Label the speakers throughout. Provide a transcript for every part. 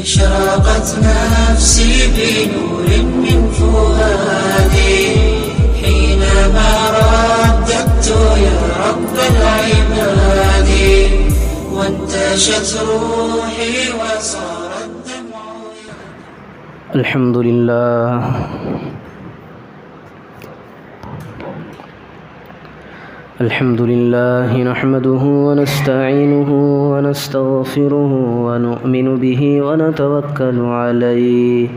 Speaker 1: أشرقت نفسي بنور من فؤادي حينما رددت يا رب العباد وانتشت روحي وصار الدمع.
Speaker 2: الحمد لله نحمده ونستعينه ونستغفره ونؤمن به ونتوكل عليه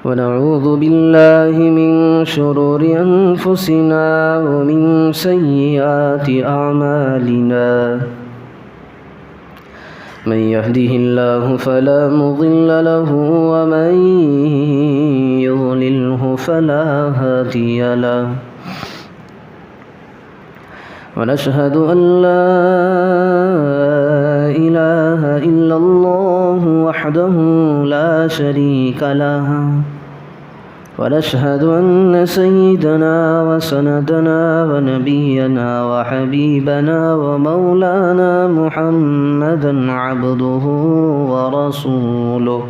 Speaker 2: ونعوذ بالله من شرور أنفسنا ومن سيئات أعمالنا من يهده الله فلا مضل له ومن يضلله فلا هادي له ونشهد أن لا إله إلا الله وحده لا شريك له ونشهد أن سيدنا وسندنا ونبينا وحبيبنا ومولانا محمدا عبده ورسوله.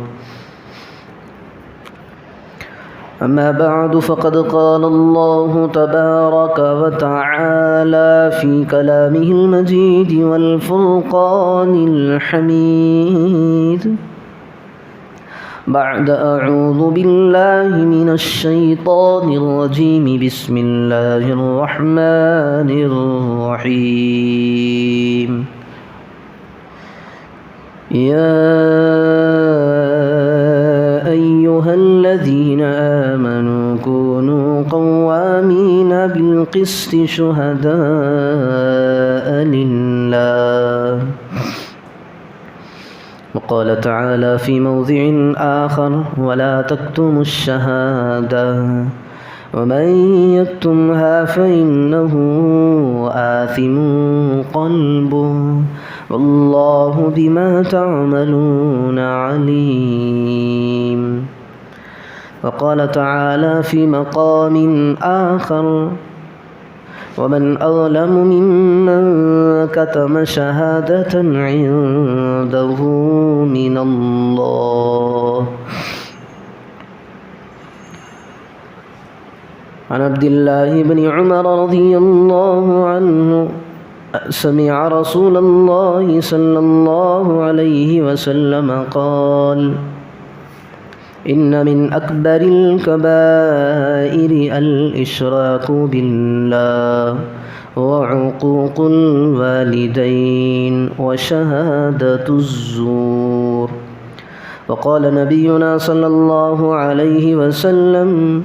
Speaker 2: أما بعد فقد قال الله تبارك وتعالى في كلامه المجيد والفرقان الحميد بعد أعوذ بالله من الشيطان الرجيم بسم الله الرحمن الرحيم. يا أيها الذين آمنوا كونوا قوامين بالقسط شهداء لله. وقال تعالى في موضع آخر ولا تكتموا الشهادة ومن يكتمها فإنه آثم قلبه والله بما تعملون عليم. وقال تعالى في مقام آخر ومن أظلم ممن كتم شهادة عنده من الله. عن عبد الله بن عمر رضي الله عنه سمع رسول الله صلى الله عليه وسلم قال إن من أكبر الكبائر الإشراك بالله وعقوق الوالدين وشهادة الزور. وقال نبينا صلى الله عليه وسلم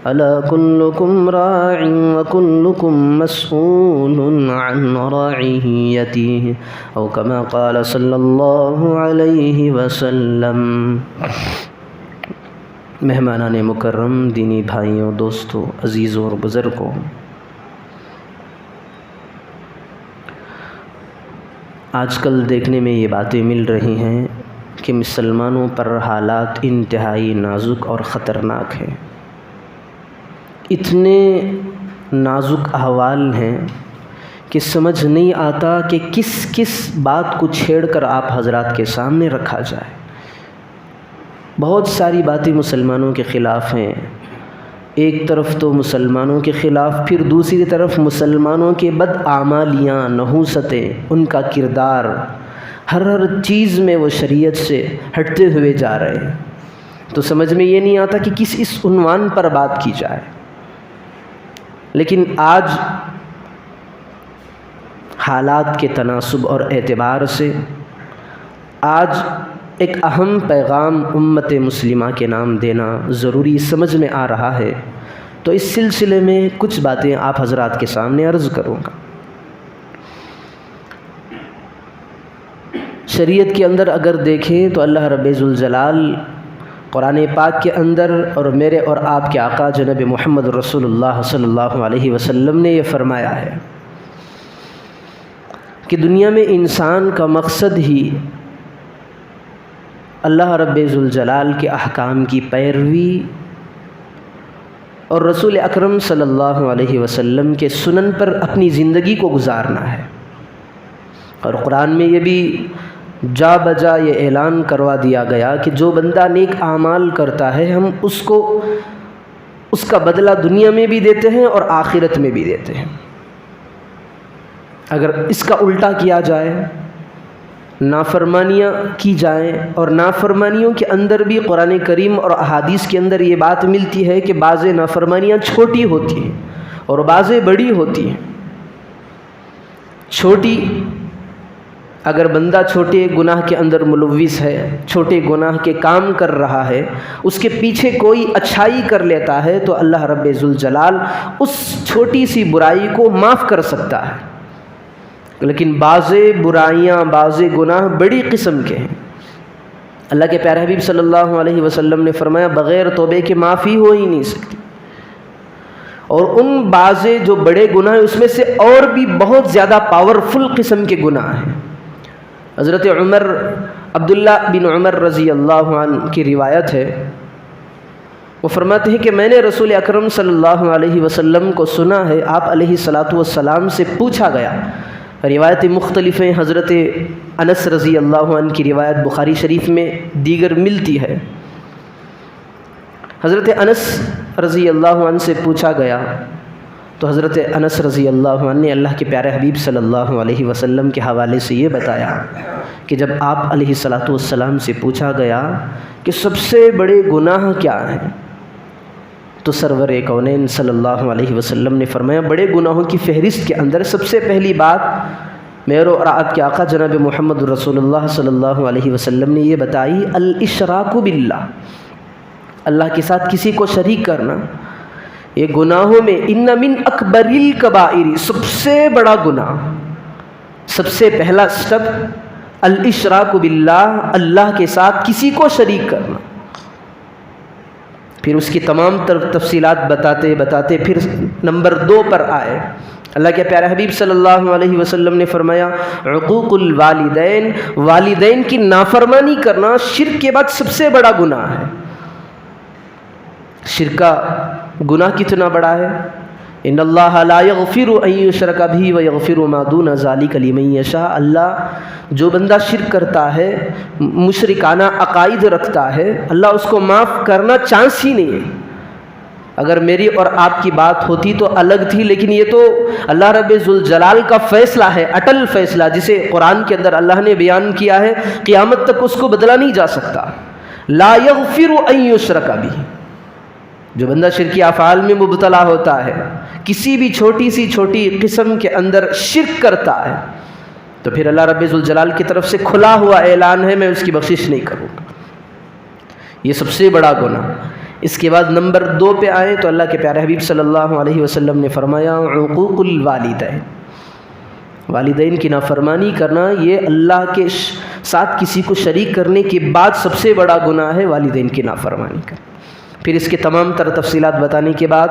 Speaker 2: ألا كلكم راع وكلكم مسؤول عن رعيته أو كما قال صلى الله عليه وسلم. مہمانان مکرم، دینی بھائیوں، دوستوں، عزیزوں اور بزرگوں، آج کل دیکھنے میں یہ باتیں مل رہی ہیں کہ مسلمانوں پر حالات انتہائی نازک اور خطرناک ہیں. اتنے نازک احوال ہیں کہ سمجھ نہیں آتا کہ کس کس بات کو چھیڑ کر آپ حضرات کے سامنے رکھا جائے. بہت ساری باتیں مسلمانوں کے خلاف ہیں. ایک طرف تو مسلمانوں کے خلاف، پھر دوسری طرف مسلمانوں کے بدعمالیاں، نحوستیں، ان کا کردار، ہر چیز میں وہ شریعت سے ہٹتے ہوئے جا رہے ہیں. تو سمجھ میں یہ نہیں آتا کہ کس اس عنوان پر بات کی جائے. لیکن آج حالات کے تناسب اور اعتبار سے آج ایک اہم پیغام امت مسلمہ کے نام دینا ضروری سمجھ میں آ رہا ہے. تو اس سلسلے میں کچھ باتیں آپ حضرات کے سامنے عرض کروں گا. شریعت کے اندر اگر دیکھیں تو اللہ رب ذوالجلال قرآن پاک کے اندر اور میرے اور آپ کے آقا جناب محمد رسول اللہ صلی اللہ علیہ وسلم نے یہ فرمایا ہے کہ دنیا میں انسان کا مقصد ہی اللہ رب ذوالجلال کے احکام کی پیروی اور رسول اکرم صلی اللہ علیہ وسلم کے سنن پر اپنی زندگی کو گزارنا ہے. اور قرآن میں یہ بھی جا بجا یہ اعلان کروا دیا گیا کہ جو بندہ نیک اعمال کرتا ہے ہم اس کو اس کا بدلہ دنیا میں بھی دیتے ہیں اور آخرت میں بھی دیتے ہیں۔ اگر اس کا الٹا کیا جائے، نافرمانیاں کی جائیں، اور نافرمانیوں کے اندر بھی قرآن کریم اور احادیث کے اندر یہ بات ملتی ہے کہ بعض نافرمانیاں چھوٹی ہوتی ہیں اور بعض بڑی ہوتی ہیں۔ چھوٹی، اگر بندہ چھوٹے گناہ کے اندر ملوث ہے، چھوٹے گناہ کے کام کر رہا ہے، اس کے پیچھے کوئی اچھائی کر لیتا ہے تو اللہ رب ذوالجلال اس چھوٹی سی برائی کو معاف کر سکتا ہے۔ لیکن بعض برائیاں، بعض گناہ بڑی قسم کے ہیں۔ اللہ کے پیارے حبیب صلی اللہ علیہ وسلم نے فرمایا بغیر توبے کے معافی ہو ہی نہیں سکتی، اور ان بعض جو بڑے گناہ ہیں اس میں سے اور بھی بہت زیادہ پاورفل قسم کے گناہ ہیں۔ حضرت عبداللہ بن عمر رضی اللہ عنہ کی روایت ہے، وہ فرماتے ہیں کہ میں نے رسول اکرم صلی اللہ علیہ وسلم کو سنا ہے، آپ علیہ الصلاۃ والسلام سے پوچھا گیا۔ روایتیں مختلف ہیں، حضرت انس رضی اللہ عنہ کی روایت بخاری شریف میں دیگر ملتی ہے۔ حضرت انس رضی اللہ عنہ سے پوچھا گیا تو حضرت انس رضی اللہ عنہ نے اللہ کے پیارے حبیب صلی اللہ علیہ وسلم کے حوالے سے یہ بتایا کہ جب آپ علیہ الصلاۃ والسلام سے پوچھا گیا کہ سب سے بڑے گناہ کیا ہیں، تو سرور کونین صلی اللہ علیہ وسلم نے فرمایا بڑے گناہوں کی فہرست کے اندر سب سے پہلی بات میرے اور آپ کے آقا جناب محمد رسول اللہ صلی اللہ علیہ وسلم نے یہ بتائی، الاشراک باللہ، اللہ کے ساتھ کسی کو شریک کرنا۔ یہ گناہوں میں ان من اکبر الکبائر، سب سے بڑا گناہ، سب سے پہلا سٹیپ الاشراک باللہ، اللہ کے ساتھ کسی کو شریک کرنا۔ پھر اس کی تمام تفصیلات بتاتے بتاتے پھر نمبر 2 پر آئے۔ اللہ کے پیارے حبیب صلی اللہ علیہ وسلم نے فرمایا عقوق الوالدین، والدین کی نافرمانی کرنا شرک کے بعد سب سے بڑا گناہ ہے۔ شرک کا گناہ کتنا بڑا ہے؟ ان اللہ لا یغفر ان یشرک بہ ویغفر ما دون ذلک لمن یشاء، اللہ جو بندہ شرک کرتا ہے، مشرکانہ عقائد رکھتا ہے، اللہ اس کو معاف کرنا چانس ہی نہیں ہے۔ اگر میری اور آپ کی بات ہوتی تو الگ تھی، لیکن یہ تو اللہ رب ذوالجلال کا فیصلہ ہے، اٹل فیصلہ، جسے قرآن کے اندر اللہ نے بیان کیا ہے، قیامت تک اس کو بدلا نہیں جا سکتا۔ لا یغفر ان یشرک بہ، جو بندہ شرکی افعال میں مبتلا ہوتا ہے، کسی بھی چھوٹی سی چھوٹی قسم کے اندر شرک کرتا ہے، تو پھر اللہ رب ذوالجلال کی طرف سے کھلا ہوا اعلان ہے میں اس کی بخشش نہیں کروں گا۔ یہ سب سے بڑا گناہ۔ اس کے بعد نمبر 2 پہ آئے تو اللہ کے پیارے حبیب صلی اللہ علیہ وسلم نے فرمایا عقوق الوالدین، والدین کی نافرمانی کرنا، یہ اللہ کے ساتھ کسی کو شریک کرنے کے بعد سب سے بڑا گناہ ہے، والدین کی نافرمانی کرنا۔ پھر اس کے تمام تر تفصیلات بتانے کے بعد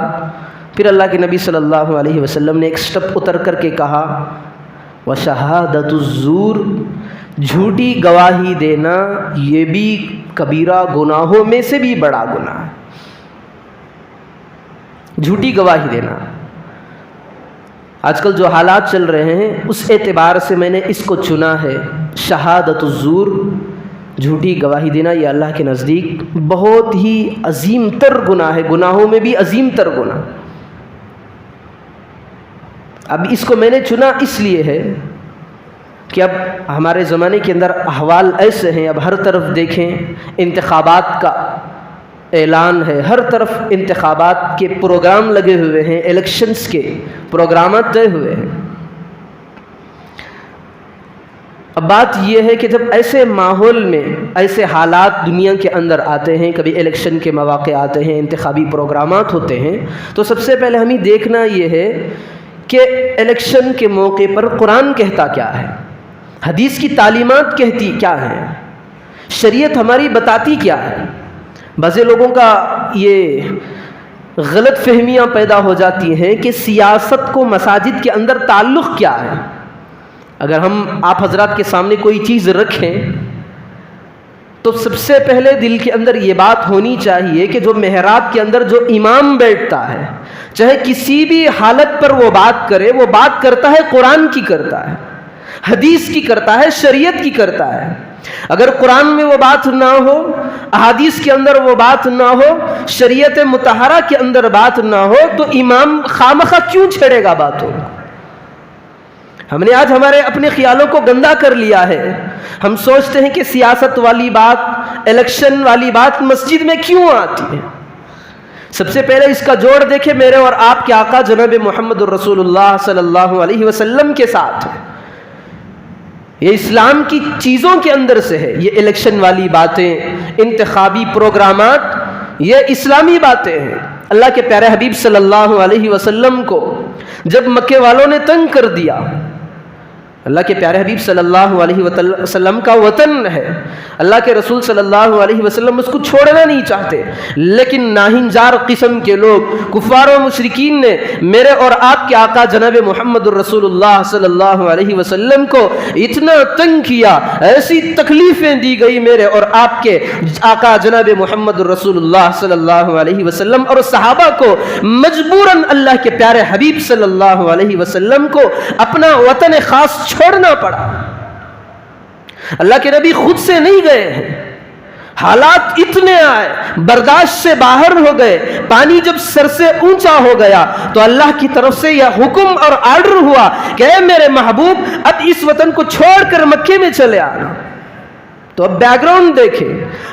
Speaker 2: پھر اللہ کے نبی صلی اللہ علیہ وسلم نے ایک سٹپ اتر کر کے کہا وشہادۃ الزور، جھوٹی گواہی دینا یہ بھی کبیرہ گناہوں میں سے بھی بڑا گناہ ہے۔ جھوٹی گواہی دینا، آج کل جو حالات چل رہے ہیں اس اعتبار سے میں نے اس کو چنا ہے، شہادۃ الزور، جھوٹی گواہی دینا، یہ اللہ کے نزدیک بہت ہی عظیم تر گناہ ہے، گناہوں میں بھی عظیم تر گناہ۔ اب اس کو میں نے چنا اس لیے ہے کہ اب ہمارے زمانے کے اندر احوال ایسے ہیں، اب ہر طرف دیکھیں انتخابات کا اعلان ہے، ہر طرف انتخابات کے پروگرام لگے ہوئے ہیں، الیکشنز کے پروگرامات طے ہوئے ہیں۔ اب بات یہ ہے کہ جب ایسے ماحول میں ایسے حالات دنیا کے اندر آتے ہیں، کبھی الیکشن کے مواقع آتے ہیں، انتخابی پروگرامات ہوتے ہیں، تو سب سے پہلے ہمیں دیکھنا یہ ہے کہ الیکشن کے موقع پر قرآن کہتا کیا ہے، حدیث کی تعلیمات کہتی کیا ہیں، شریعت ہماری بتاتی کیا ہے۔ بعض لوگوں کا یہ غلط فہمیاں پیدا ہو جاتی ہیں کہ سیاست کو مساجد کے اندر تعلق کیا ہے۔ اگر ہم آپ حضرات کے سامنے کوئی چیز رکھیں تو سب سے پہلے دل کے اندر یہ بات ہونی چاہیے کہ جو محراب کے اندر جو امام بیٹھتا ہے، چاہے کسی بھی حالت پر وہ بات کرے، وہ بات کرتا ہے قرآن کی کرتا ہے۔ حدیث کی کرتا ہے، شریعت کی کرتا ہے۔ اگر قرآن میں وہ بات نہ ہو، احادیث کے اندر وہ بات نہ ہو، شریعت مطہرہ کے اندر بات نہ ہو، تو امام خامخواہ کیوں چھیڑے گا باتوں؟ ہم نے آج ہمارے اپنے خیالوں کو گندا کر لیا ہے۔ ہم سوچتے ہیں کہ سیاست والی بات، الیکشن والی بات مسجد میں کیوں آتی ہے؟ سب سے پہلے اس کا جوڑ دیکھیں میرے اور آپ کے آقا جناب محمد الرسول اللہ صلی اللہ علیہ وسلم کے ساتھ ہے۔ یہ اسلام کی چیزوں کے اندر سے ہے۔ یہ الیکشن والی باتیں، انتخابی پروگرامات، یہ اسلامی باتیں ہیں۔ اللہ کے پیارے حبیب صلی اللہ علیہ وسلم کو جب مکے والوں نے تنگ کر دیا، اللہ کے پیارے حبیب صلی اللہ علیہ وسلم کا وطن ہے، اللہ کے رسول صلی اللہ علیہ وسلم اس کو چھوڑنا نہیں چاہتے، لیکن ناہنجار قسم کے لوگ، کفار و مشرکین نے میرے اور آپ کے آقا جناب محمد الرسول اللہ صلی اللہ علیہ وسلم کو اتنا تنگ کیا، ایسی تکلیفیں دی گئی میرے اور آپ کے آقا جناب محمد الرسول اللہ صلی اللہ علیہ وسلم اور صحابہ کو مجبوراً اللہ کے پیارے حبیب صلی اللہ علیہ وسلم کو اپنا وطن خاص چھوڑنا پڑا۔ اللہ کے نبی خود سے نہیں گئے ہیں، حالات اتنے آئے، برداشت سے باہر ہو گئے، پانی جب سر سے اونچا ہو گیا تو اللہ کی طرف سے یہ حکم اور آرڈر ہوا کہ اے میرے محبوب اب اس وطن کو چھوڑ کر مکے میں چلے آنا۔ تو اب بیک گراؤنڈ دیکھیں،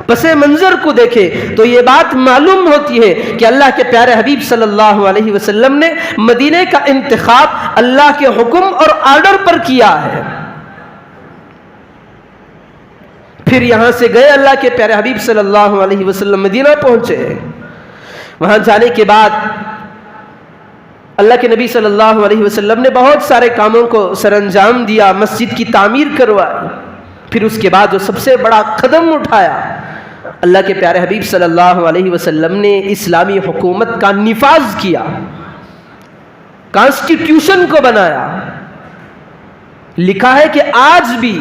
Speaker 2: پس منظر کو دیکھیں تو یہ بات معلوم ہوتی ہے کہ اللہ کے پیارے حبیب صلی اللہ علیہ وسلم نے مدینے کا انتخاب اللہ کے حکم اور آرڈر پر کیا ہے۔ پھر یہاں سے گئے، اللہ کے پیارے حبیب صلی اللہ علیہ وسلم مدینہ پہنچے۔ وہاں جانے کے بعد اللہ کے نبی صلی اللہ علیہ وسلم نے بہت سارے کاموں کو سر انجام دیا، مسجد کی تعمیر کروائی۔ پھر اس کے بعد جو سب سے بڑا قدم اٹھایا، اللہ کے پیارے حبیب صلی اللہ علیہ وسلم نے اسلامی حکومت کا نفاذ کیا، کانسٹیٹیوشن کو بنایا۔ لکھا ہے کہ آج بھی،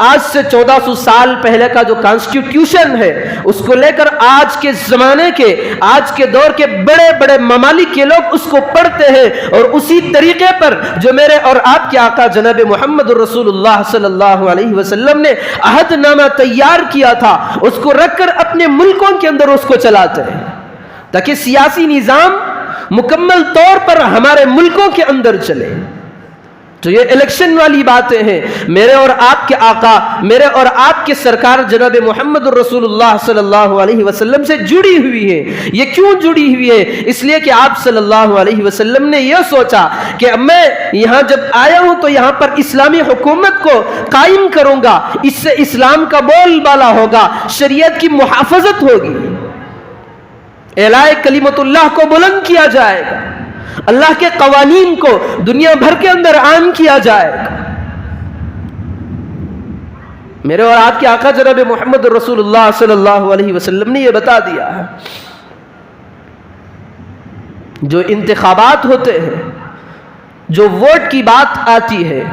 Speaker 2: آج سے 1400 سال پہلے کا جو کانسٹیٹیوشن ہے اس کو لے کر آج کے زمانے کے، آج کے دور کے بڑے بڑے ممالک کے لوگ اس کو پڑھتے ہیں، اور اسی طریقے پر جو میرے اور آپ کے آقا جناب محمد الرسول اللہ صلی اللہ علیہ وسلم نے عہد نامہ تیار کیا تھا اس کو رکھ کر اپنے ملکوں کے اندر اس کو چلاتے ہیں، تاکہ سیاسی نظام مکمل طور پر ہمارے ملکوں کے اندر چلے۔ تو یہ الیکشن والی باتیں ہیں، میرے اور آپ کے آقا، میرے اور آپ کے سرکار جناب محمد الرسول اللہ صلی اللہ علیہ وسلم سے جڑی ہوئی ہے۔ یہ کیوں جڑی ہوئی ہے؟ اس لیے کہ آپ صلی اللہ علیہ وسلم نے یہ سوچا کہ میں یہاں جب آیا ہوں تو یہاں پر اسلامی حکومت کو قائم کروں گا، اس سے اسلام کا بول بالا ہوگا، شریعت کی محافظت ہوگی، اعلاء کلمت اللہ کو بلند کیا جائے گا، اللہ کے قوانین کو دنیا بھر کے اندر عام کیا جائے گا۔ میرے اور آپ کے آقا جناب محمد رسول اللہ صلی اللہ علیہ وسلم نے یہ بتا دیا ہے۔ جو انتخابات ہوتے ہیں، جو ووٹ کی بات آتی ہے،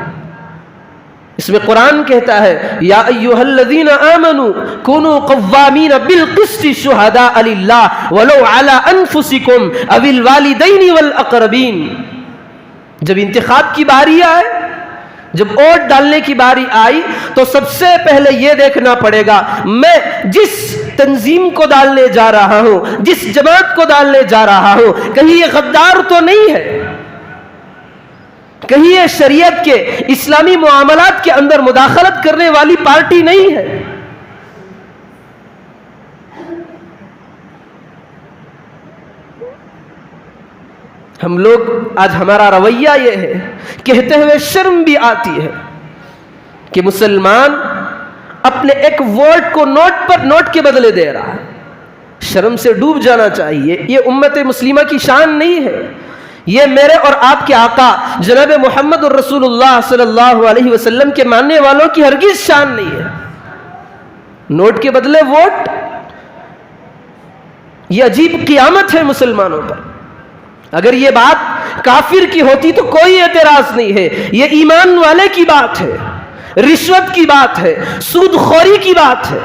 Speaker 2: اس میں قرآن کہتا ہے یا ایھا الذین آمنوا کونوا قوامین بالقسط شہداء للہ ولو علی انفسکم او الوالدین والاقربین۔ جب انتخاب کی باری آئے، جب ووٹ ڈالنے کی باری آئی تو سب سے پہلے یہ دیکھنا پڑے گا میں جس تنظیم کو ڈالنے جا رہا ہوں، جس جماعت کو ڈالنے جا رہا ہوں، کہیں یہ غدار تو نہیں ہے، کہیں یہ شریعت کے اسلامی معاملات کے اندر مداخلت کرنے والی پارٹی نہیں ہے۔ ہم لوگ آج ہمارا رویہ یہ ہے، کہتے ہوئے شرم بھی آتی ہے کہ مسلمان اپنے ایک ووٹ کو نوٹ کے بدلے دے رہا ہے۔ شرم سے ڈوب جانا چاہیے، یہ امت مسلمہ کی شان نہیں ہے، یہ میرے اور آپ کے آقا جناب محمد الرسول اللہ صلی اللہ علیہ وسلم کے ماننے والوں کی ہرگز شان نہیں ہے۔ نوٹ کے بدلے ووٹ، یہ عجیب قیامت ہے مسلمانوں پر۔ اگر یہ بات کافر کی ہوتی تو کوئی اعتراض نہیں ہے، یہ ایمان والے کی بات ہے، رشوت کی بات ہے، سود خوری کی بات ہے۔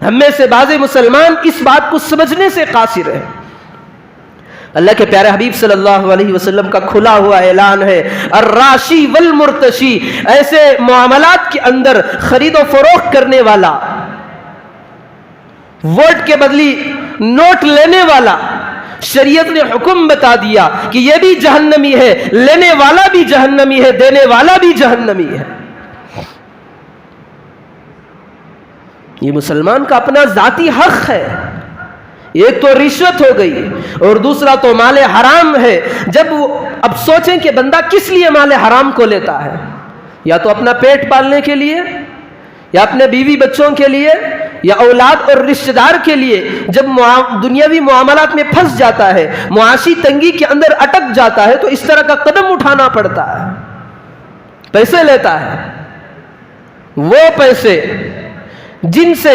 Speaker 2: ہم میں سے بعض مسلمان اس بات کو سمجھنے سے قاصر ہیں۔ اللہ کے پیارے حبیب صلی اللہ علیہ وسلم کا کھلا ہوا اعلان ہے، الراشی والمرتشی، ایسے معاملات کے اندر خرید و فروخت کرنے والا، ووٹ کے بدلی نوٹ لینے والا، شریعت نے حکم بتا دیا کہ یہ بھی جہنمی ہے، لینے والا بھی جہنمی ہے، دینے والا بھی جہنمی ہے۔ یہ مسلمان کا اپنا ذاتی حق ہے۔ ایک تو رشوت ہو گئی اور دوسرا تو مال حرام ہے۔ جب اب سوچیں کہ بندہ کس لیے مال حرام کو لیتا ہے، یا تو اپنا پیٹ پالنے کے لیے، یا اپنے بیوی بچوں کے لیے، یا اولاد اور رشتہ دار کے لیے۔ جب دنیاوی معاملات میں پھنس جاتا ہے، معاشی تنگی کے اندر اٹک جاتا ہے، تو اس طرح کا قدم اٹھانا پڑتا ہے، پیسے لیتا ہے۔ وہ پیسے جن سے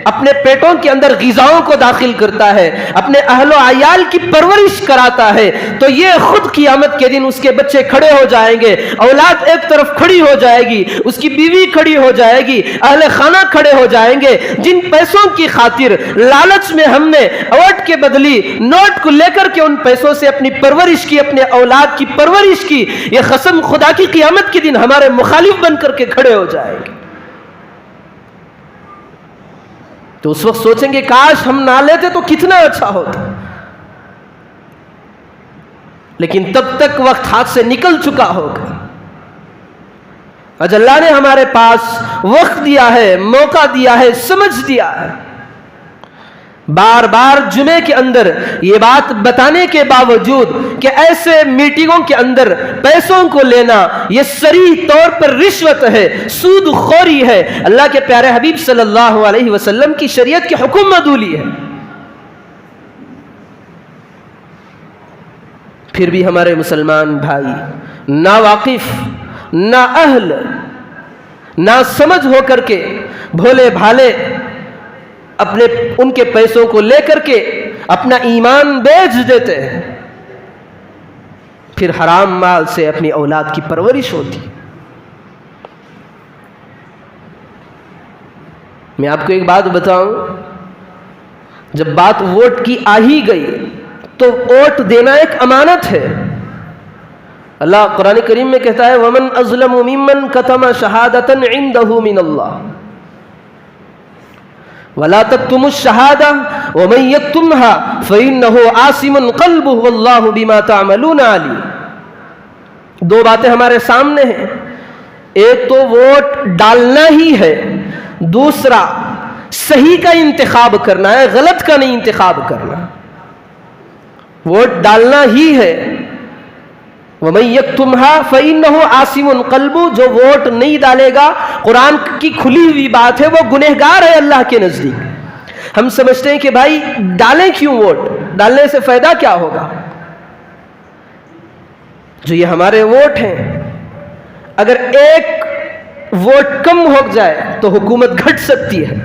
Speaker 2: اپنے پیٹوں کے اندر غذاؤں کو داخل کرتا ہے، اپنے اہل و عیال کی پرورش کراتا ہے، تو یہ خود قیامت کے دن اس کے بچے کھڑے ہو جائیں گے، اولاد ایک طرف کھڑی ہو جائے گی، اس کی بیوی کھڑی ہو جائے گی، اہل خانہ کھڑے ہو جائیں گے۔ جن پیسوں کی خاطر لالچ میں ہم نے ووٹ کے بدلی نوٹ کو لے کر کے ان پیسوں سے اپنی پرورش کی، اپنے اولاد کی پرورش کی، یہ قسم خدا کی قیامت کے دن ہمارے مخالف بن کر کے کھڑے ہو جائیں گے۔ تو اس وقت سوچیں گے کاش ہم نہ لیتے تو کتنا اچھا ہوتا، لیکن تب تک وقت ہاتھ سے نکل چکا ہوگا۔ آج اللہ نے ہمارے پاس وقت دیا ہے، موقع دیا ہے، سمجھ دیا ہے۔ بار بار جمعے کے اندر یہ بات بتانے کے باوجود کہ ایسے میٹنگوں کے اندر پیسوں کو لینا یہ صریح طور پر رشوت ہے، سود خوری ہے، اللہ کے پیارے حبیب صلی اللہ علیہ وسلم کی شریعت کی حکم عدولی ہے۔ پھر بھی ہمارے مسلمان بھائی نا واقف، نا اہل، نا سمجھ ہو کر کے بھولے بھالے اپنے ان کے پیسوں کو لے کر کے اپنا ایمان بیچ دیتے ہیں، پھر حرام مال سے اپنی اولاد کی پرورش ہوتی۔ میں آپ کو ایک بات بتاؤں، جب بات ووٹ کی آ ہی گئی تو ووٹ دینا ایک امانت ہے۔ اللہ قرآن کریم میں کہتا ہے وَمَنْ أَظْلَمُ مِمَّنْ كَتَمَ شَهَادَةً عِنْدَهُ مِنَ اللَّهِ وَلَا تَكْتُمُوا الشَّهَادَةَ وَمَنْ يَكْتُمْهَا فَإِنَّهُ آثِمٌ قَلْبُهُ وَاللَّهُ بِمَا تَعْمَلُونَ عَلِيمٌ۔ دو باتیں ہمارے سامنے ہیں، ایک تو ووٹ ڈالنا ہی ہے، دوسرا صحیح کا انتخاب کرنا ہے، غلط کا نہیں انتخاب کرنا۔ ووٹ ڈالنا ہی ہے، وَمَن يَكْتُمْهَا فَإِنَّهُ آثِمٌ قَلْبُهُ، جو ووٹ نہیں ڈالے گا، قرآن کی کھلی ہوئی بات ہے، وہ گنہگار ہے اللہ کے نزدیک۔ ہم سمجھتے ہیں کہ بھائی ڈالیں کیوں ووٹ، ڈالنے سے فائدہ کیا ہوگا؟ جو یہ ہمارے ووٹ ہیں، اگر ایک ووٹ کم ہو جائے تو حکومت گھٹ سکتی ہے،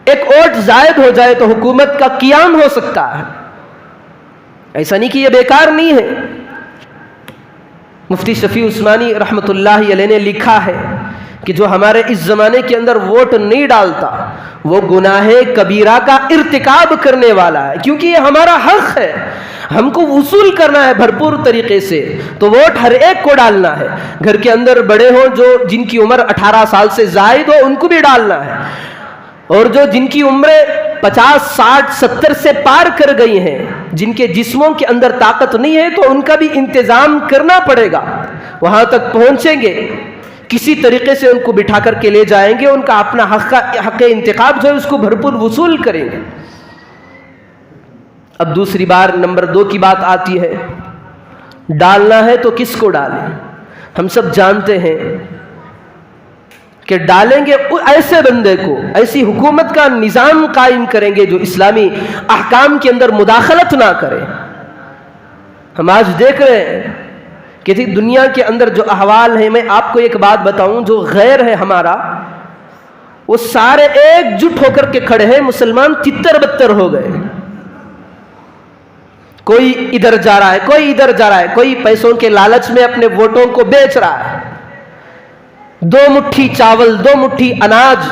Speaker 2: ایک ووٹ زائد ہو جائے تو حکومت کا قیام ہو سکتا ہے۔ ایسا نہیں کہ یہ بیکار نہیں ہے۔ مفتی شفیع عثمانی رحمۃ اللہ علیہ نے لکھا ہے کہ جو ہمارے اس زمانے کے اندر ووٹ نہیں ڈالتا وہ گناہ کبیرہ کا ارتکاب کرنے والا ہے، کیونکہ یہ ہمارا حق ہے، ہم کو وصول کرنا ہے بھرپور طریقے سے، تو ووٹ ہر ایک کو ڈالنا ہے۔ گھر کے اندر بڑے ہوں جو جن کی عمر 18 سال سے زائد ہو ان کو بھی ڈالنا ہے، اور جو جن کی عمریں 50 60 70 سے پار کر گئی ہیں، جن کے جسموں کے اندر طاقت نہیں ہے، تو ان کا بھی انتظام کرنا پڑے گا۔ وہاں تک پہنچیں گے، کسی طریقے سے ان کو بٹھا کر کے لے جائیں گے، ان کا اپنا حق انتخاب جو ہے اس کو بھرپور وصول کریں گے۔ اب دوسری بار نمبر 2 کی بات آتی ہے، ڈالنا ہے تو کس کو ڈالیں؟ ہم سب جانتے ہیں کہ ڈالیں گے ایسے بندے کو، ایسی حکومت کا نظام قائم کریں گے جو اسلامی احکام کے اندر مداخلت نہ کرے۔ ہم آج دیکھ رہے ہیں کہ دنیا کے اندر جو احوال ہیں، میں آپ کو ایک بات بتاؤں، جو غیر ہے ہمارا وہ سارے ایک جٹ ہو کر کے کھڑے ہیں، مسلمان تتر بتر ہو گئے، کوئی ادھر جا رہا ہے، کوئی ادھر جا رہا ہے، کوئی پیسوں کے لالچ میں اپنے ووٹوں کو بیچ رہا ہے، 2 مٹھی چاول 2 مٹھی اناج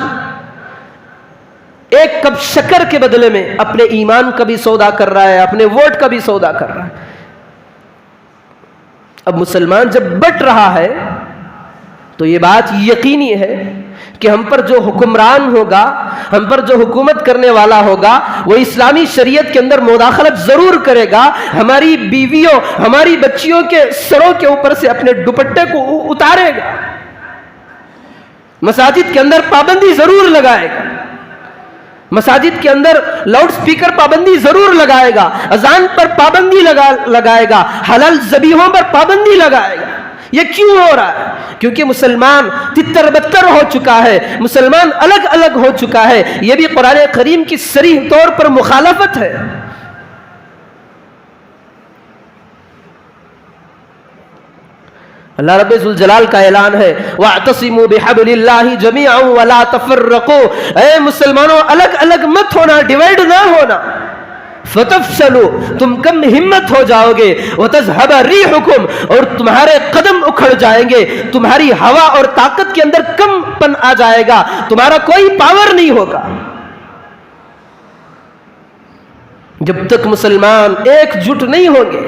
Speaker 2: ایک کپ شکر کے بدلے میں اپنے ایمان کا بھی سودا کر رہا ہے، اپنے ووٹ کا بھی سودا کر رہا ہے۔ اب مسلمان جب بٹ رہا ہے تو یہ بات یقینی ہے کہ ہم پر جو حکمران ہوگا، ہم پر جو حکومت کرنے والا ہوگا، وہ اسلامی شریعت کے اندر مداخلت ضرور کرے گا، ہماری بیویوں، ہماری بچیوں کے سروں کے اوپر سے اپنے دوپٹے کو اتارے گا، مساجد کے اندر پابندی ضرور لگائے گا، مساجد کے اندر لاؤڈ سپیکر پابندی ضرور لگائے گا، اذان پر پابندی لگائے گا، حلال ذبیحوں پر پابندی لگائے گا۔ یہ کیوں ہو رہا ہے؟ کیونکہ مسلمان تتر بتر ہو چکا ہے، مسلمان الگ الگ ہو چکا ہے۔ یہ بھی قرآن کریم کی صریح طور پر مخالفت ہے۔ اللہ رب ذوالجلال کا اعلان ہے وَاعْتَصِمُوا بِحَبْلِ اللَّهِ جَمِيعًا وَلَا تَفَرَّقُوا، اے مسلمانوں الگ الگ مت ہونا، ڈیوائیڈ نہ ہونا۔ فَتَفْشَلُوا، تم کم ہمت ہو جاؤ گے، وَتَذْهَبَ رِيحُكُمْ، اور تمہارے قدم اکھڑ جائیں گے، تمہاری ہوا اور طاقت کے اندر کم پن آ جائے گا، تمہارا کوئی پاور نہیں ہوگا۔ جب تک مسلمان ایک جٹ نہیں ہوں گے،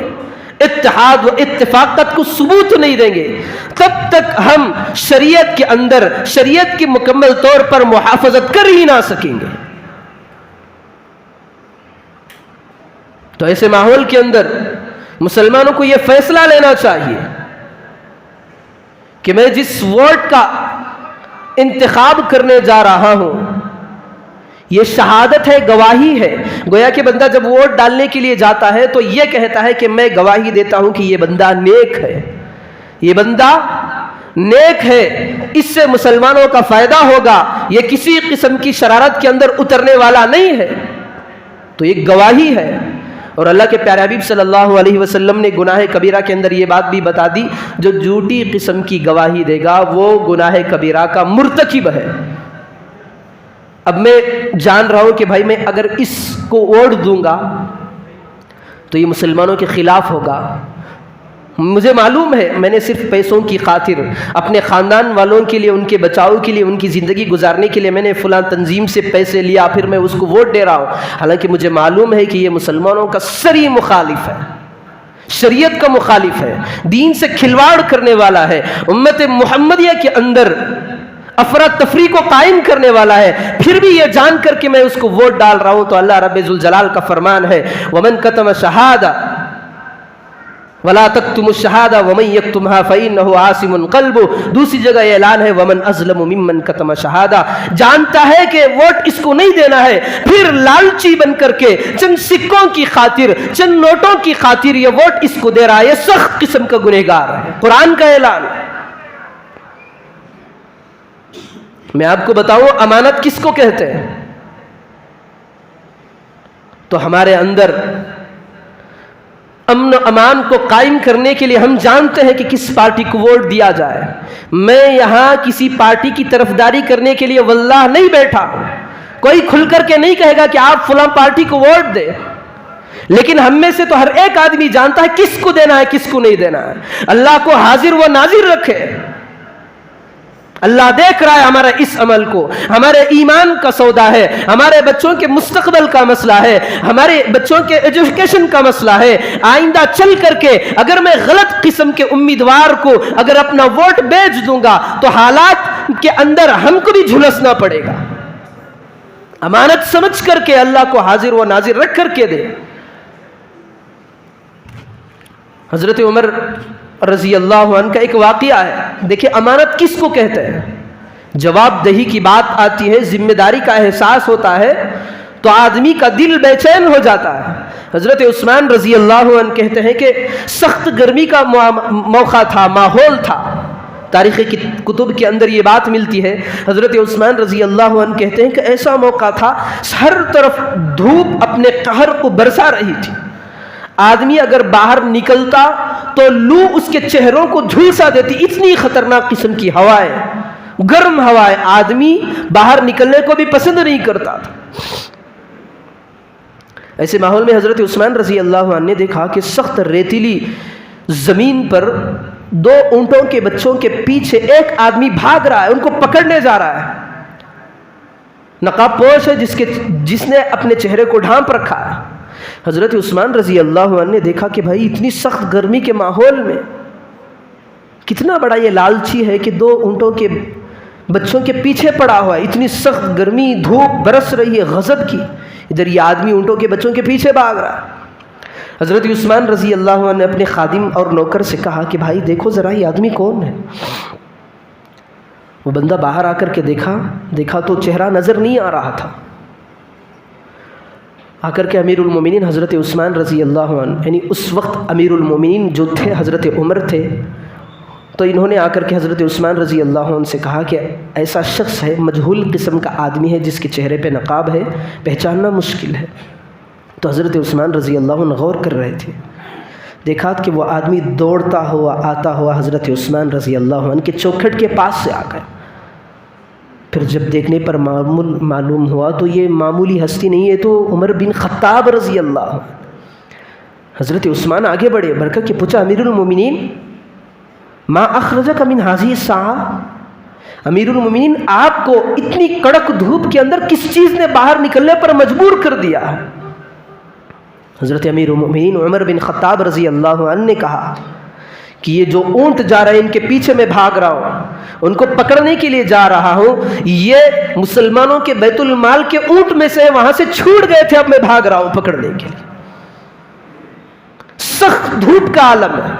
Speaker 2: اتحاد و اتفاقت کو ثبوت نہیں دیں گے، تب تک ہم شریعت کے اندر شریعت کی مکمل طور پر محافظت کر ہی نہ سکیں گے۔ تو ایسے ماحول کے اندر مسلمانوں کو یہ فیصلہ لینا چاہیے کہ میں جس ووٹ کا انتخاب کرنے جا رہا ہوں یہ شہادت ہے، گواہی ہے۔ گویا کہ بندہ جب ووٹ ڈالنے کے لیے جاتا ہے تو یہ کہتا ہے کہ میں گواہی دیتا ہوں کہ یہ بندہ نیک ہے، یہ بندہ نیک ہے، اس سے مسلمانوں کا فائدہ ہوگا، یہ کسی قسم کی شرارت کے اندر اترنے والا نہیں ہے۔ تو یہ گواہی ہے۔ اور اللہ کے پیارے حبیب صلی اللہ علیہ وسلم نے گناہ کبیرہ کے اندر یہ بات بھی بتا دی، جو جھوٹی قسم کی گواہی دے گا وہ گناہ کبیرہ کا مرتکب ہے۔ اب میں جان رہا ہوں کہ بھائی میں اگر اس کو ووٹ دوں گا تو یہ مسلمانوں کے خلاف ہوگا، مجھے معلوم ہے میں نے صرف پیسوں کی خاطر اپنے خاندان والوں کے لیے، ان کے بچاؤ کے لیے، ان کی زندگی گزارنے کے لیے میں نے فلاں تنظیم سے پیسے لیا، پھر میں اس کو ووٹ دے رہا ہوں، حالانکہ مجھے معلوم ہے کہ یہ مسلمانوں کا صریح مخالف ہے، شریعت کا مخالف ہے، دین سے کھلواڑ کرنے والا ہے، امت محمدیہ کے اندر افراتفری کو قائم کرنے والا ہے، پھر بھی یہ جان کر کے میں اس کو ووٹ ڈال رہا ہوں۔ تو اللہ رب ذوالجلال کا فرمان ہے وَمَنْ كَتَمَ شَهَادَةً وَلَا تَكْتُمُ الشَّهَادَةَ وَمَنْ يَكْتُمْهَا فَإِنَّهُ عَاصِمٌ قَلْبُهُ۔ دوسری جگہ یہ اعلان ہے وَمَنْ أَظْلَمُ مِمَّنْ كَتَمَ شَهَادَةً، جانتا ہے کہ ووٹ اس کو نہیں دینا ہے، پھر لالچی بن کر کے چند سکوں کی خاطر، چند نوٹوں کی خاطر یہ ووٹ اس کو دے رہا ہے، یہ سخت قسم کا گنہگار ہے۔ قرآن کا اعلان ہے۔ میں آپ کو بتاؤں امانت کس کو کہتے ہیں؟ تو ہمارے اندر امن و امان کو قائم کرنے کے لیے ہم جانتے ہیں کہ کس پارٹی کو ووٹ دیا جائے۔ میں یہاں کسی پارٹی کی طرفداری کرنے کے لیے واللہ نہیں بیٹھا ہوں، کوئی کھل کر کے نہیں کہے گا کہ آپ فلاں پارٹی کو ووٹ دیں، لیکن ہم میں سے تو ہر ایک آدمی جانتا ہے کس کو دینا ہے کس کو نہیں دینا ہے۔ اللہ کو حاضر و ناظر رکھے، اللہ دیکھ رہا ہے ہمارا اس عمل کو، ہمارے ایمان کا سودا ہے، ہمارے بچوں کے مستقبل کا مسئلہ ہے، ہمارے بچوں کے ایجوکیشن کا مسئلہ ہے۔ آئندہ چل کر کے اگر میں غلط قسم کے امیدوار کو اگر اپنا ووٹ بیچ دوں گا تو حالات کے اندر ہم کو بھی جھلسنا پڑے گا۔ امانت سمجھ کر کے اللہ کو حاضر و ناظر رکھ کر کے دے۔ حضرت عمر رضی اللہ عنہ کا ایک واقعہ ہے، دیکھیں امانت کس کو کہتے ہیں؟ جواب دہی کی بات آتی ہے، ذمہ داری کا احساس ہوتا ہے تو آدمی کا دل بے چین ہو جاتا ہے۔ حضرت عثمان رضی اللہ عنہ کہتے ہیں کہ سخت گرمی کا موقع تھا، ماحول تھا، تاریخ کی کتب کے اندر یہ بات ملتی ہے۔ حضرت عثمان رضی اللہ عنہ کہتے ہیں کہ ایسا موقع تھا ہر طرف دھوپ اپنے قہر کو برسا رہی تھی، آدمی اگر باہر نکلتا تو لو اس کے چہروں کو جھلسا دیتی، اتنی خطرناک قسم کی ہوائیں، گرم ہوائیں، آدمی باہر نکلنے کو بھی پسند نہیں کرتا تھا۔ ایسے ماحول میں حضرت عثمان رضی اللہ عنہ نے دیکھا کہ سخت ریتیلی زمین پر دو اونٹوں کے بچوں کے پیچھے ایک آدمی بھاگ رہا ہے، ان کو پکڑنے جا رہا ہے۔ نقاب پوش ہے جس نے اپنے چہرے کو ڈھانپ رکھا ہے۔ حضرت عثمان رضی اللہ عنہ نے دیکھا کہ بھائی اتنی سخت گرمی کے ماحول میں کتنا بڑا یہ لالچی ہے کہ 2 اونٹوں کے بچوں کے پیچھے پڑا ہوا ہے، اتنی سخت گرمی، دھوپ برس رہی ہے غضب کی، ادھر یہ آدمی اونٹوں کے بچوں کے پیچھے بھاگ رہا ہے۔ حضرت عثمان رضی اللہ عنہ نے اپنے خادم اور نوکر سے کہا کہ بھائی دیکھو ذرا یہ آدمی کون ہے۔ وہ بندہ باہر آ کر کے دیکھا تو چہرہ نظر نہیں آ رہا تھا۔ آ کر کے امیر المومنین حضرت عثمان رضی اللہ عنہ، یعنی اس وقت امیر المومنین جو تھے حضرت عمر تھے، تو انہوں نے آ کر کے حضرت عثمان رضی اللہ عنہ سے کہا کہ ایسا شخص ہے، مجہول قسم کا آدمی ہے جس کے چہرے پہ نقاب ہے، پہچاننا مشکل ہے۔ تو حضرت عثمان رضی اللہ عنہ غور کر رہے تھے، دیکھا کہ وہ آدمی دوڑتا ہوا آتا ہوا حضرت عثمان رضی اللہ عنہ کے چوکھٹ کے پاس سے آ گئے۔ پھر جب دیکھنے پر معلوم ہوا تو یہ معمولی ہستی نہیں ہے، تو عمر بن خطاب رضی اللہ عنہ۔ حضرت عثمان آگے بڑھ کر کے پوچھا امیر المومنین ما اخرجک من هذه الساعة، امیر المومنین آپ کو اتنی کڑک دھوپ کے اندر کس چیز نے باہر نکلنے پر مجبور کر دیا ہے؟ حضرت امیر المومنین عمر بن خطاب رضی اللہ عنہ نے کہا کہ یہ جو اونٹ جا رہے ہیں ان کے پیچھے میں بھاگ رہا ہوں، ان کو پکڑنے کے لیے جا رہا ہوں، یہ مسلمانوں کے بیت المال کے اونٹ میں سے وہاں سے چھوٹ گئے تھے، اب میں بھاگ رہا ہوں پکڑنے کے لیے۔ سخت دھوپ کا عالم ہے،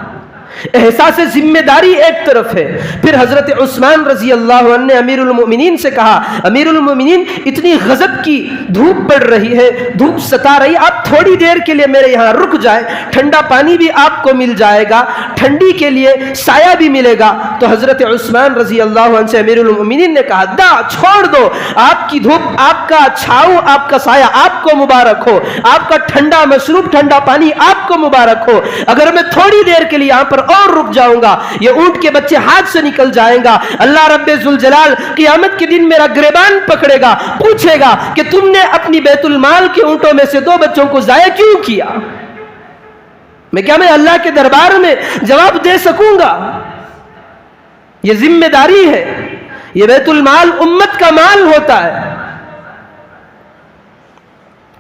Speaker 2: احساس ذمہ داری ایک طرف ہے۔ پھر حضرت عثمان رضی اللہ عنہ نے امیر المومنین سے کہا امیر المومنین اتنی غضب کی دھوپ پڑ رہی ہے، دھوپ ستا رہی، آپ تھوڑی دیر کے لیے میرے یہاں رک جائیں، ٹھنڈا پانی بھی آپ کو مل جائے گا، ٹھنڈی کے لیے سایہ بھی ملے گا۔ تو حضرت عثمان رضی اللہ عنہ سے امیر المومنین نے کہا چھوڑ دو، آپ کی دھوپ، آپ کا چھاؤں، آپ کا سایہ آپ کو مبارک ہو، آپ کا ٹھنڈا مشروب، ٹھنڈا پانی آپ کو مبارک ہو۔ اگر میں تھوڑی دیر کے لیے یہاں پر اور رک جاؤں گا، یہ اونٹ کے بچے ہاتھ سے نکل جائیں گا، اللہ رب ذوالجلال قیامت کے دن میرا گریبان پکڑے گا، پوچھے گا کہ تم نے اپنی بیت المال کے اونٹوں میں سے 2 بچوں کو ضائع کیوں کیا؟ میں اللہ کے دربار میں جواب دے سکوں گا؟ یہ ذمہ داری ہے، یہ بیت المال امت کا مال ہوتا ہے۔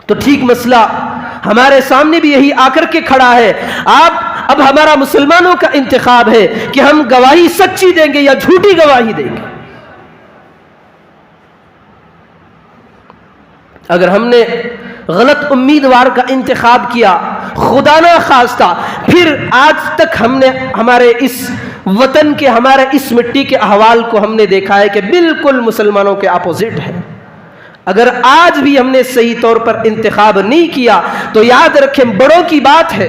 Speaker 2: تو ٹھیک مسئلہ ہمارے سامنے بھی یہی آ کر کے کھڑا ہے۔ اب ہمارا مسلمانوں کا انتخاب ہے کہ ہم گواہی سچی دیں گے یا جھوٹی گواہی دیں گے۔ اگر ہم نے غلط امیدوار کا انتخاب کیا، خدا نہ خواستہ، پھر آج تک ہم نے ہمارے اس وطن کے، ہمارے اس مٹی کے احوال کو ہم نے دیکھا ہے کہ بالکل مسلمانوں کے اپوزٹ ہے۔ اگر آج بھی ہم نے صحیح طور پر انتخاب نہیں کیا تو یاد رکھیں بڑوں کی بات ہے۔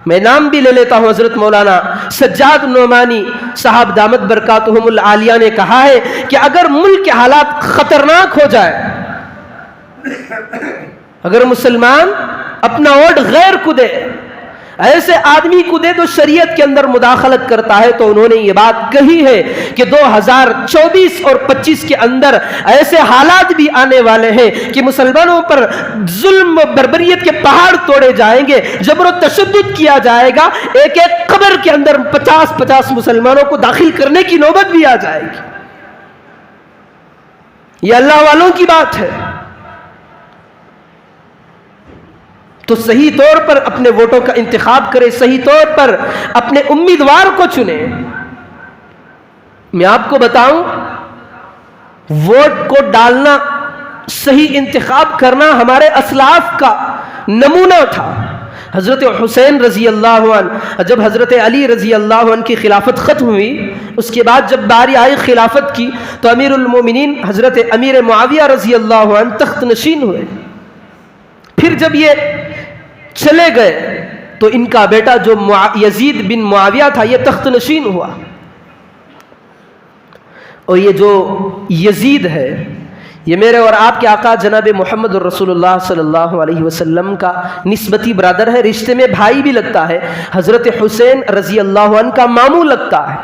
Speaker 2: میں نام بھی لے لیتا ہوں، حضرت مولانا سجاد نعمانی صاحب دامت برکاتہم العالیہ نے کہا ہے کہ اگر ملک کے حالات خطرناک ہو جائے، اگر مسلمان اپنا ووٹ غیر کو دے، ایسے آدمی کو دے جو شریعت کے اندر مداخلت کرتا ہے، تو انہوں نے یہ بات کہی ہے کہ 2024 اور 25 کے اندر ایسے حالات بھی آنے والے ہیں کہ مسلمانوں پر ظلم و بربریت کے پہاڑ توڑے جائیں گے، جبر و تشدد کیا جائے گا، ایک ایک قبر کے اندر 50 مسلمانوں کو داخل کرنے کی نوبت بھی آ جائے گی۔ یہ اللہ والوں کی بات ہے۔ تو صحیح طور پر اپنے ووٹوں کا انتخاب کرے، صحیح طور پر اپنے امیدوار کو چنے۔ میں آپ کو بتاؤں، ووٹ کو ڈالنا، صحیح انتخاب کرنا ہمارے اسلاف کا نمونہ تھا۔ حضرت حسین رضی اللہ عنہ، جب حضرت علی رضی اللہ عنہ کی خلافت ختم ہوئی، اس کے بعد جب باری آئی خلافت کی، تو امیر المومنین حضرت امیر معاویہ رضی اللہ عنہ تخت نشین ہوئے۔ پھر جب یہ چلے گئے تو ان کا بیٹا جو یزید بن معاویہ تھا یہ تخت نشین ہوا۔ اور یہ جو یزید ہے یہ میرے اور آپ کے آقا جناب محمد رسول اللہ صلی اللہ علیہ وسلم کا نسبتی برادر ہے، رشتے میں بھائی بھی لگتا ہے، حضرت حسین رضی اللہ عنہ کا ماموں لگتا ہے۔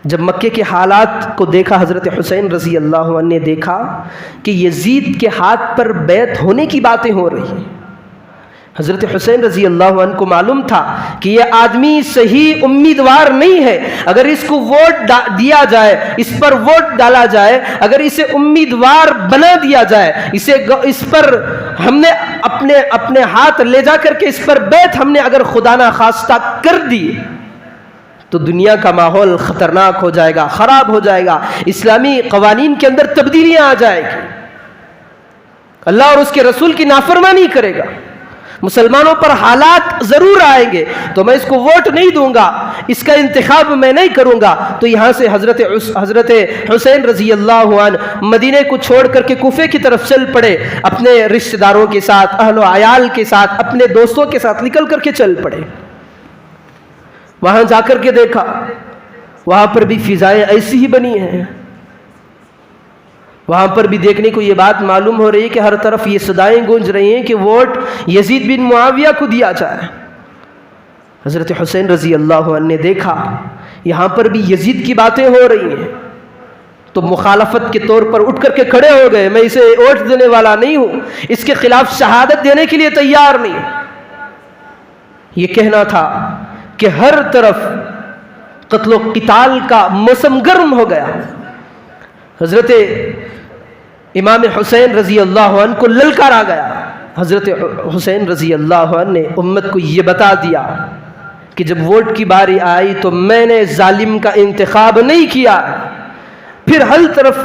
Speaker 2: جب مکے کے حالات کو دیکھا حضرت حسین رضی اللہ عنہ نے دیکھا کہ یزید کے ہاتھ پر بیعت ہونے کی باتیں ہو رہی ہیں، حضرت حسین رضی اللہ عنہ کو معلوم تھا کہ یہ آدمی صحیح امیدوار نہیں ہے، اگر اس کو ووٹ دیا جائے، اس پر ووٹ ڈالا جائے، اگر اسے امیدوار بنا دیا جائے، اس پر ہم نے اپنے ہاتھ لے جا کر کے اس پر بیعت ہم نے اگر خدا نہ خواستہ کر دی تو دنیا کا ماحول خطرناک ہو جائے گا، خراب ہو جائے گا، اسلامی قوانین کے اندر تبدیلیاں آ جائے گی، اللہ اور اس کے رسول کی نافرمانی کرے گا، مسلمانوں پر حالات ضرور آئیں گے، تو میں اس کو ووٹ نہیں دوں گا، اس کا انتخاب میں نہیں کروں گا۔ تو یہاں سے حضرت حسین رضی اللہ عنہ مدینے کو چھوڑ کر کے کوفے کی طرف چل پڑے، اپنے رشتہ داروں کے ساتھ، اہل و عیال کے ساتھ، اپنے دوستوں کے ساتھ نکل کر کے چل پڑے۔ وہاں جا کر کے دیکھا، وہاں پر بھی فضائیں ایسی ہی بنی ہیں، وہاں پر بھی دیکھنے کو یہ بات معلوم ہو رہی ہے کہ ہر طرف یہ صدائیں گونج رہی ہیں کہ ووٹ یزید بن معاویہ کو دیا جائے۔ حضرت حسین رضی اللہ عنہ نے دیکھا یہاں پر بھی یزید کی باتیں ہو رہی ہیں، تو مخالفت کے طور پر اٹھ کر کے کھڑے ہو گئے، میں اسے ووٹ دینے والا نہیں ہوں، اس کے خلاف شہادت دینے کے لیے تیار نہیں۔ یہ کہنا تھا کہ ہر طرف قتل و قتال کا موسم گرم ہو گیا۔ حضرت امام حسین رضی اللہ عنہ کو للکارا گیا۔ حضرت حسین رضی اللہ عنہ نے امت کو یہ بتا دیا کہ جب ووٹ کی باری آئی تو میں نے ظالم کا انتخاب نہیں کیا۔ پھر ہر طرف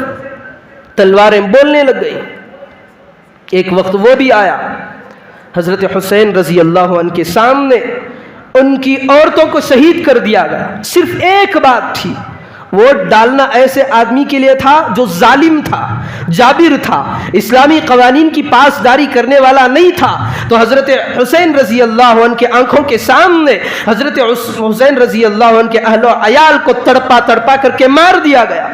Speaker 2: تلواریں بولنے لگ گئی۔ ایک وقت وہ بھی آیا، حضرت حسین رضی اللہ عنہ کے سامنے ان کی عورتوں کو شہید کر دیا گیا۔ صرف ایک بات تھی، ووٹ ڈالنا ایسے آدمی کے لیے تھا جو ظالم تھا، جابر تھا، اسلامی قوانین کی پاسداری کرنے والا نہیں تھا۔ تو حضرت حسین رضی اللہ عنہ کے آنکھوں کے سامنے حضرت حسین رضی اللہ عنہ کے اہل و عیال کو تڑپا کر کے مار دیا گیا،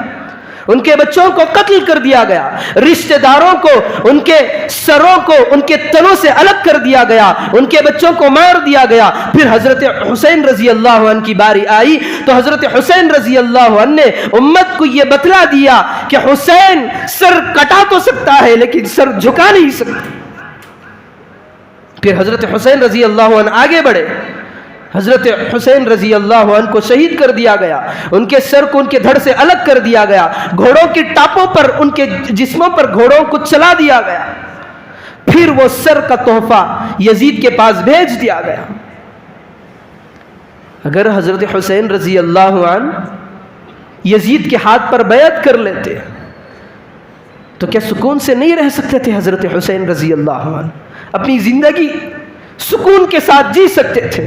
Speaker 2: ان کے بچوں کو قتل کر دیا گیا، رشتہ داروں کو ان کے سروں کو ان کے تنوں سے الگ کر دیا گیا، ان کے بچوں کو مار دیا گیا۔ پھر حضرت حسین رضی اللہ عنہ کی باری آئی تو حضرت حسین رضی اللہ عنہ نے امت کو یہ بتلا دیا کہ حسین سر کٹا تو سکتا ہے لیکن سر جھکا نہیں سکتا۔ پھر حضرت حسین رضی اللہ عنہ آگے بڑھے، حضرت حسین رضی اللہ عنہ کو شہید کر دیا گیا، ان کے سر کو ان کے دھڑ سے الگ کر دیا گیا، گھوڑوں کی ٹاپوں پر ان کے جسموں پر گھوڑوں کو چلا دیا گیا، پھر وہ سر کا تحفہ یزید کے پاس بھیج دیا گیا۔ اگر حضرت حسین رضی اللہ عنہ یزید کے ہاتھ پر بیعت کر لیتے تو کیا سکون سے نہیں رہ سکتے تھے؟ حضرت حسین رضی اللہ عنہ اپنی زندگی سکون کے ساتھ جی سکتے تھے،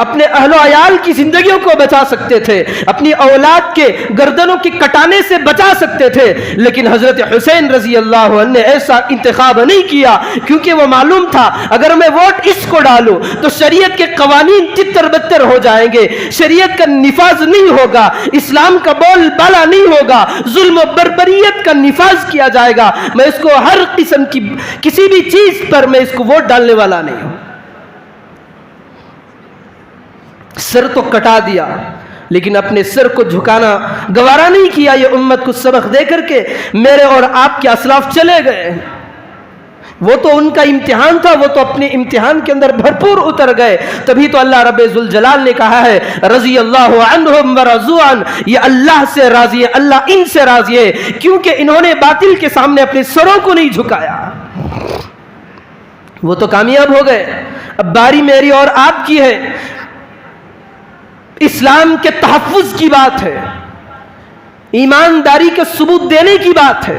Speaker 2: اپنے اہل و عیال کی زندگیوں کو بچا سکتے تھے، اپنی اولاد کے گردنوں کی کٹانے سے بچا سکتے تھے، لیکن حضرت حسین رضی اللہ عنہ نے ایسا انتخاب نہیں کیا، کیونکہ وہ معلوم تھا اگر میں ووٹ اس کو ڈالوں تو شریعت کے قوانین تتر بتر ہو جائیں گے، شریعت کا نفاذ نہیں ہوگا، اسلام کا بول بالا نہیں ہوگا، ظلم و بربریت کا نفاذ کیا جائے گا، میں اس کو ہر قسم کی کسی بھی چیز پر میں اس کو ووٹ ڈالنے والا نہیں ہوں۔ سر تو کٹا دیا لیکن اپنے سر کو جھکانا گوارا نہیں کیا۔ یہ امت کو سبق دے کر کے میرے اور آپ کے اسلاف چلے گئے، وہ تو ان کا امتحان تھا، وہ تو اپنے امتحان کے اندر بھرپور اتر گئے، تبھی تو اللہ رب ذوالجلال نے کہا ہے رضی اللہ عنہم ورضوا عنہ، یہ اللہ سے راضی ہے، اللہ ان سے راضی ہے کیونکہ انہوں نے باطل کے سامنے اپنے سروں کو نہیں جھکایا، وہ تو کامیاب ہو گئے۔ اب باری میری اور آپ کی ہے، اسلام کے تحفظ کی بات ہے، ایمانداری کے ثبوت دینے کی بات ہے،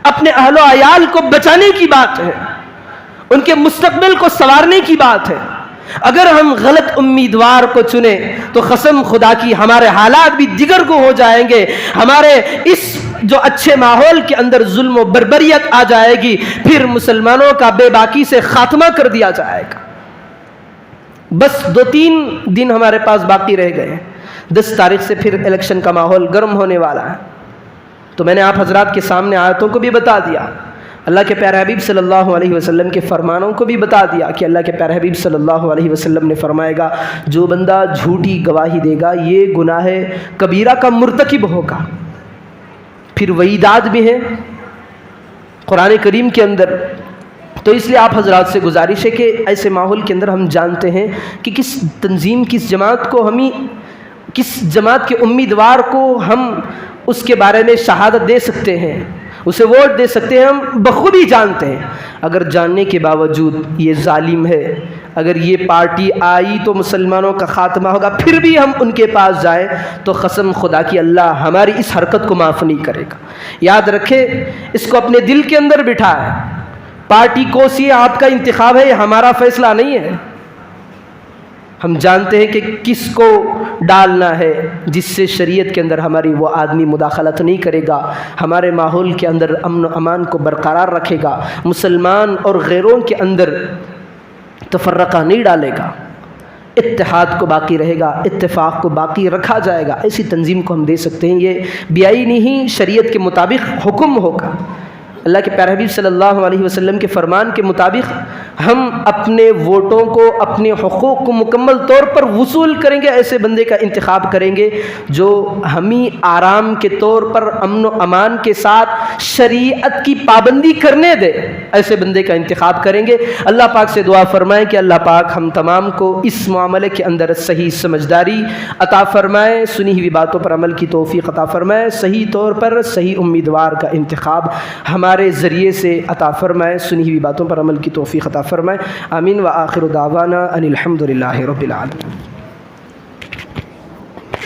Speaker 2: اپنے اہل و عیال کو بچانے کی بات ہے، ان کے مستقبل کو سنوارنے کی بات ہے۔ اگر ہم غلط امیدوار کو چنیں تو قسم خدا کی ہمارے حالات بھی دیگر کو ہو جائیں گے، ہمارے اس جو اچھے ماحول کے اندر ظلم و بربریت آ جائے گی، پھر مسلمانوں کا بے باکی سے خاتمہ کر دیا جائے گا۔ بس 2-3 دن ہمارے پاس باقی رہ گئے، 10 تاریخ سے پھر الیکشن کا ماحول گرم ہونے والا ہے۔ تو میں نے آپ حضرات کے سامنے آیتوں کو بھی بتا دیا، اللہ کے پیارے حبیب صلی اللہ علیہ وسلم کے فرمانوں کو بھی بتا دیا کہ اللہ کے پیارے حبیب صلی اللہ علیہ وسلم نے فرمائے گا جو بندہ جھوٹی گواہی دے گا یہ گناہ کبیرہ کا مرتکب ہوگا۔ پھر وعیدات بھی ہیں قرآن کریم کے اندر تو اس لیے آپ حضرات سے گزارش ہے کہ ایسے ماحول کے اندر ہم جانتے ہیں کہ کس تنظیم، کس جماعت کو کس جماعت کے امیدوار کو ہم اس کے بارے میں شہادت دے سکتے ہیں، اسے ووٹ دے سکتے ہیں، ہم بخوبی جانتے ہیں۔ اگر جاننے کے باوجود یہ ظالم ہے، اگر یہ پارٹی آئی تو مسلمانوں کا خاتمہ ہوگا، پھر بھی ہم ان کے پاس جائیں تو قسم خدا کی اللہ ہماری اس حرکت کو معاف نہیں کرے گا۔ یاد رکھیں، اس کو اپنے دل کے اندر بٹھائیں۔ پارٹی کو سی آپ کا انتخاب ہے، یہ ہمارا فیصلہ نہیں ہے۔ ہم جانتے ہیں کہ کس کو ڈالنا ہے، جس سے شریعت کے اندر ہماری وہ آدمی مداخلت نہیں کرے گا، ہمارے ماحول کے اندر امن و امان کو برقرار رکھے گا، مسلمان اور غیروں کے اندر تفرقہ نہیں ڈالے گا، اتحاد کو باقی رہے گا، اتفاق کو باقی رکھا جائے گا۔ ایسی تنظیم کو ہم دے سکتے ہیں۔ یہ بیائی نہیں، شریعت کے مطابق حکم ہوگا۔ اللہ کے پیارے حبیب صلی اللہ علیہ وسلم کے فرمان کے مطابق ہم اپنے ووٹوں کو، اپنے حقوق کو مکمل طور پر وصول کریں گے۔ ایسے بندے کا انتخاب کریں گے جو ہمیں آرام کے طور پر امن و امان کے ساتھ شریعت کی پابندی کرنے دے، ایسے بندے کا انتخاب کریں گے۔ اللہ پاک سے دعا فرمائیں کہ اللہ پاک ہم تمام کو اس معاملے کے اندر صحیح سمجھداری عطا فرمائے، سنی ہوئی باتوں پر عمل کی توفیق عطا فرمائے، صحیح طور پر صحیح امیدوار کا انتخاب ہمارے ذریعے سے عطا فرمائے، سنی ہوئی باتوں پر عمل کی توفیق عطا فرمائے۔ آمین۔ وآخر دعوانا ان الحمد للہ رب العالمین۔